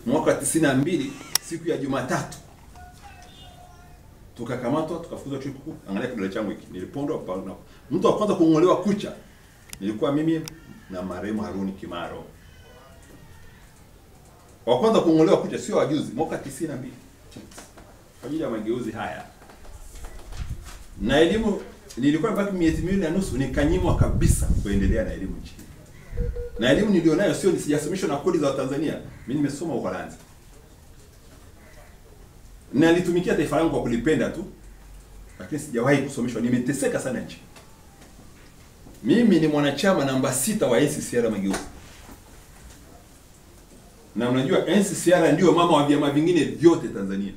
mwaka 92 siku ya Jumatatu tukakamatwa, tukafukuzwa chuo kikuu. Angalia kidole changu hiki, nilipondwa na mtu wa kwanza kungolewa kucha nilikuwa mimi na marehemu Haruni Kimaro. Wa kwanza kungolewa kucha sio wajuzi, mwaka 92 kwa ajili ya mageuzi haya. Na elimu nilikuwa baki miezi 2.5 nikanyimwa kabisa kuendelea na elimu nchini. Na elimu nilionayo sio nisijasomeshwa na kodi za Tanzania. Mimi nimesoma Uholanzi. Na nilitumikia taifa langu kwa kulipenda tu. Lakini sijawahi kusomeshwa. Nimeteseka sana nchi. Mimi ni mwanachama namba 6 wa NCCR Mageuzi. Na unajua NCCR ndio mama wa vyama vingine vyote Tanzania.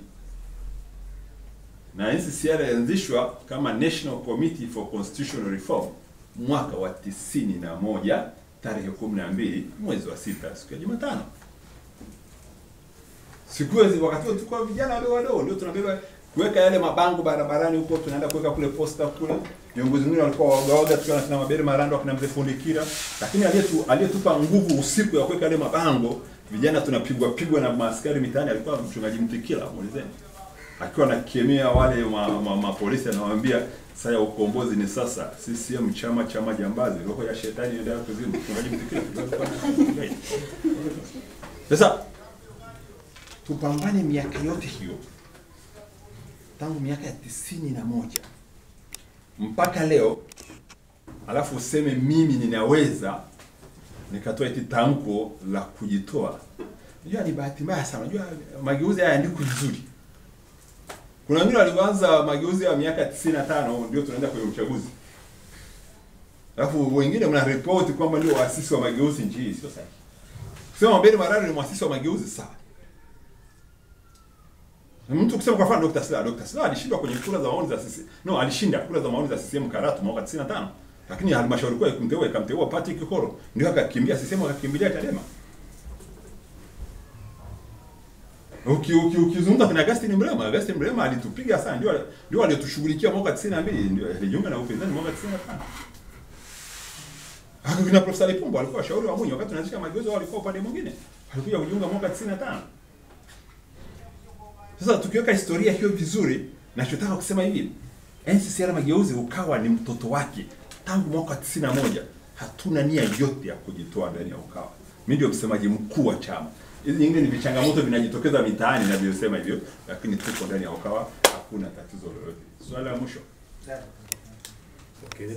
Na NCCR ilianzishwa kama National Committee for Constitutional Reform mwaka wa 91 tarehe 12 mwezi wa 6 siku ya Jumatano. Siku hizo wakati tulikuwa vijana wadogo ndio tunabeba kuweka yale mabango barabarani huko, tunaenda kuweka kule posta kule. Viongozi wengine walikuwa wagawaga tukiwa na Mabere Marando akina Mzee Fundikira, lakini aliyetupa nguvu usiku ya kuweka yale mabango, vijana tunapigwa na maaskari mitaani, alikuwa mchungaji Mtikila, muulizeni. Akiwa anakemea wale mapolisi anawaambia sasa ya ukombozi ni sasa, CCM chama jambazi, roho ya shetani ndio kuzimu, mchungaji Mtikila. Sasa tupambane miaka yote hiyo tangu miaka ya 91 mpaka leo, alafu useme mimi ninaweza nikatoa eti tamko la kujitoa. Unajua ni bahati mbaya sana. Unajua mageuzi haya ndiko vizuri. Kuna wengine walianza mageuzi ya miaka 95 ndio tunaenda kwenye uchaguzi. Alafu wengine mna report kwamba ndio waasisi wa mageuzi nchi, sio sahihi. Sema Mabere Marando ni muasisi wa mageuzi sawa. Mtu kusema kwa mfano Dr. Slaa alishindwa kwenye kura za maoni za CCM. No, alishinda kura za maoni za CCM Karatu mwaka 95. Lakini halmashauri kuu ikamteua Patrick Kikoro, ndio akakimbia CCM akakimbilia Chadema. Ukizungumza kuna Augustine Mrema alitupiga sana, ndio aliyotushughulikia mwaka 92, ndio alijiunga na upinzani mwaka 95. Kuna Profesa Lipumba alikuwa shauri wa Mwinyi wakati tunaanzisha mageuzi, walikuwa upande mwingine. Alikuja kujiunga mwaka 95. Sasa tukiweka historia hiyo vizuri, nachotaka kusema hivi, NCCR Mageuzi ukawa ni mtoto wake tangu mwaka 91. Hatuna nia yote ya kujitoa ndani ya Ukawa. Mimi ndio msemaji mkuu wa chama. Hizi nyingine ni vichangamoto vinajitokeza mitaani na nilivyosema hivyo, lakini tuko ndani ya Ukawa, hakuna tatizo lolote. Swali la mwisho. Okay,